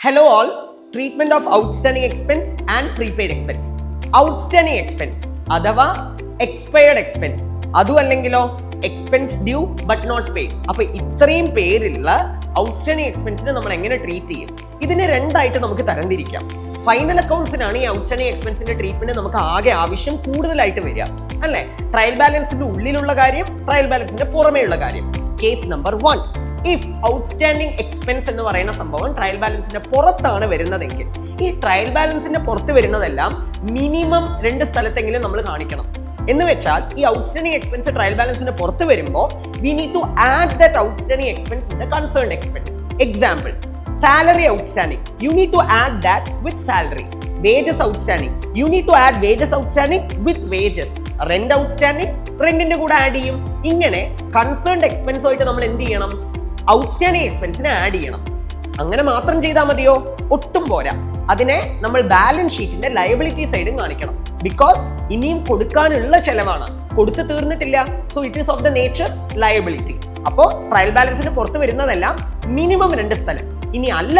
Hello all, treatment of outstanding expense and prepaid expense. Outstanding expense അഥവാ expired expense അതും അല്ലെങ്കിലോ expense due but not paid. അപ്പോൾ ഇത്രയും പേരുള്ള outstanding expense നമ്മൾ എങ്ങനെ ട്രീറ്റ് ചെയ്യും? ഇതിനെ രണ്ടായിട്ട് നമുക്ക് തരംതിരിക്കാം. ഫൈനൽ അക്കൗണ്ട്സിനാണ് ഈ ഔട്ട്സ്റ്റാൻഡിംഗ് എക്സ്പെൻസിന്റെ ട്രീറ്റ്മെന്റ് നമുക്ക് ആകെ ആവശ്യം കൂടുതലായിട്ട് വരിക അല്ലേ? ട്രയൽ ബാലൻസിന്റെ ഉള്ളിലുള്ള കാര്യം, ട്രയൽ ബാലൻസിന്റെ പുറമേയുള്ള കാര്യം. Case number 1, if outstanding expense എന്ന് പറയുന്ന സംഭവം ട്രയൽ ബാലൻസിന്റെ പുറത്താണ് വരുന്നതെങ്കിൽ ഈ ട്രയൽ ബാലൻസിന്റെ പുറത്ത് വരുന്നതെല്ലാം മിനിമം 2 സ്ഥലത്തെങ്കിലും നമ്മൾ കാണിക്കണം. എന്ന് വെച്ചാൽ ഈ ഔട്ട്സ്റ്റാൻഡിംഗ് എക്സ്പെൻസ് ട്രയൽ ബാലൻസിന്റെ പുറത്ത് വരുമ്പോൾ we need to add that outstanding expense with the concerned expense. Example, salary outstanding, you need to add that with salary. Wages outstanding, you need to add wages outstanding with wages. Rent outstanding, rentന്റെ കൂടെ add ചെയ്യും. ഇങ്ങനെ concerned expense ആയിട്ട് നമ്മൾ എന്ത് ചെയ്യണം? Outstanding എക്സ്പെൻസിനെ add ചെയ്യണം. അങ്ങനെ മാത്രം ചെയ്താൽ മതിയോ? ഒട്ടും പോരാ. അതിനെ നമ്മൾ ബാലൻസ് ഷീറ്റിന്റെ ലയബിലിറ്റി സൈഡും കാണിക്കണം. ബിക്കോസ് ഇനിയും കൊടുക്കാനുള്ള ചെലവാണ്, കൊടുത്തു തീർന്നിട്ടില്ല. So it is of the nature liability. അപ്പോൾ ട്രയൽ ബാലൻസിന് പുറത്ത് വരുന്നതെല്ലാം മിനിമം 2 സ്ഥലം. ഇനി അല്ല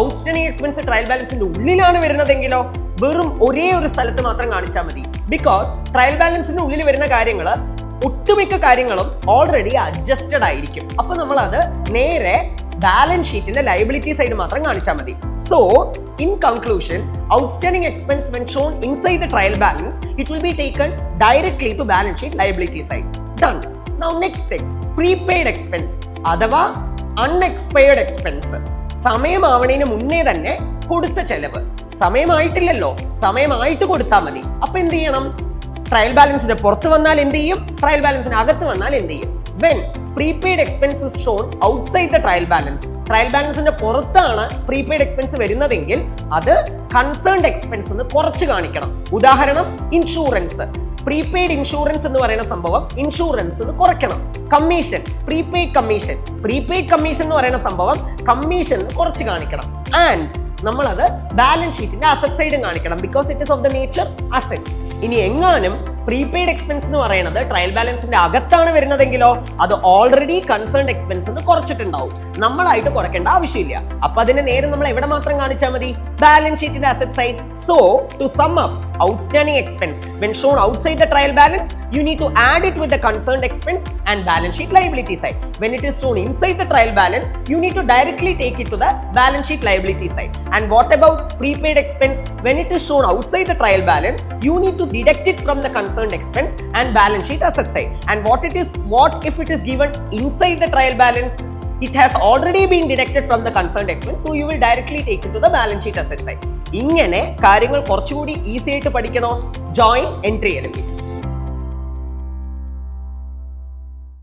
ഔട്ട്സ്റ്റാൻഡിംഗ് എക്സ്പെൻസ് ട്രയൽ ബാലൻസിന്റെ ഉള്ളിലാണ് വരുന്നതെങ്കിലോ വെറും ഒരേ ഒരു സ്ഥലത്ത് മാത്രം കാണിച്ചാൽ മതി. ബിക്കോസ് ട്രയൽ ബാലൻസിന്റെ ഉള്ളിൽ വരുന്ന കാര്യങ്ങൾ ഒട്ടുമിക്ക കാര്യങ്ങളും ഓൾറെഡി അഡ്ജസ്റ്റഡ് ആയിരിക്കും. അപ്പൊ നമ്മൾ അത് നേരെ ബാലൻസ് ഷീറ്റിന്റെ ലയബിലിറ്റി സൈഡ് മാത്രം കാണിച്ചാൽ മതി. So in conclusion, outstanding expense when shown inside the trial balance, it will be taken directly to balance sheet liability side. Done. Now next thing, prepaid expense അഥവാ unexpired expense. സമയമാവണേന് മുന്നേ തന്നെ കൊടുത്ത ചെലവ്. സമയമായിട്ടില്ലല്ലോ, സമയമായിട്ട് കൊടുത്താൽ മതി. അപ്പൊ എന്ത് ചെയ്യണം? ട്രയൽ ബാലൻസിന്റെ പുറത്ത് വന്നാൽ എന്ത് ചെയ്യും? ട്രയൽ ബാലൻസിന് അകത്ത് വന്നാൽ എന്ത് ചെയ്യും? When prepaid expense is shown outside the trial balance, trial ബാലൻസിന്റെ പുറത്താണ് പ്രീപെയ്ഡ് എക്സ്പെൻസ് വരുന്നതെങ്കിൽ അത് കൺസേൺഡ് എക്സ്പെൻസ് എന്ന് കുറച്ച് കാണിക്കണം. ഉദാഹരണം, ഇൻഷുറൻസ്, പ്രീപെയ്ഡ് ഇൻഷുറൻസ് എന്ന് പറയുന്ന സംഭവം ഇൻഷുറൻസ് എന്ന് കുറയ്ക്കണം. Commission, prepaid commission, prepaid commission എന്ന് പറയുന്ന സംഭവം കമ്മീഷൻ കുറച്ച് കാണിക്കണം. ആൻഡ് നമ്മളത് ബാലൻസ് ഷീറ്റിന്റെ അസറ്റ് സൈഡും കാണിക്കണം. Because it is of the nature asset. ഇനി എങ്ങാനും പ്രീപെയ്ഡ് എക്സ്പെൻസ് എന്ന് പറയുന്നത് ട്രയൽ ബാലൻസിന്റെ അകത്താണ് വരുന്നതെങ്കിലോ അത് ഓൾറെഡി കൺസേൺഡ് എക്സ്പെൻസ് എന്ന് കുറച്ചിട്ടുണ്ടാവും. നമ്മളായിട്ട് കുറയ്ക്കേണ്ട ആവശ്യമില്ല. അപ്പൊ അതിനെ നേരെ നമ്മൾ എവിടെ മാത്രം കാണിച്ചാൽ മതി? ബാലൻസ് ഷീറ്റിന്റെ asset side. So to sum up, outstanding expense when shown outside the trial balance, you need to add it with the concerned expense and balance sheet liability side. When it is shown inside the trial balance, you need to directly take it to the balance sheet liability side. And what about prepaid expense? When it is shown outside the trial balance, you need to deduct it from the concerned expense and balance sheet asset side. And what if it is given inside the trial balance? It has already been deducted from the concerned expense, so you will directly take it to the balance sheet asset side. ഇങ്ങനെ കാര്യങ്ങൾ കുറച്ചുകൂടി easy ആയിട്ട് പഠിക്കണോ? Join entry element.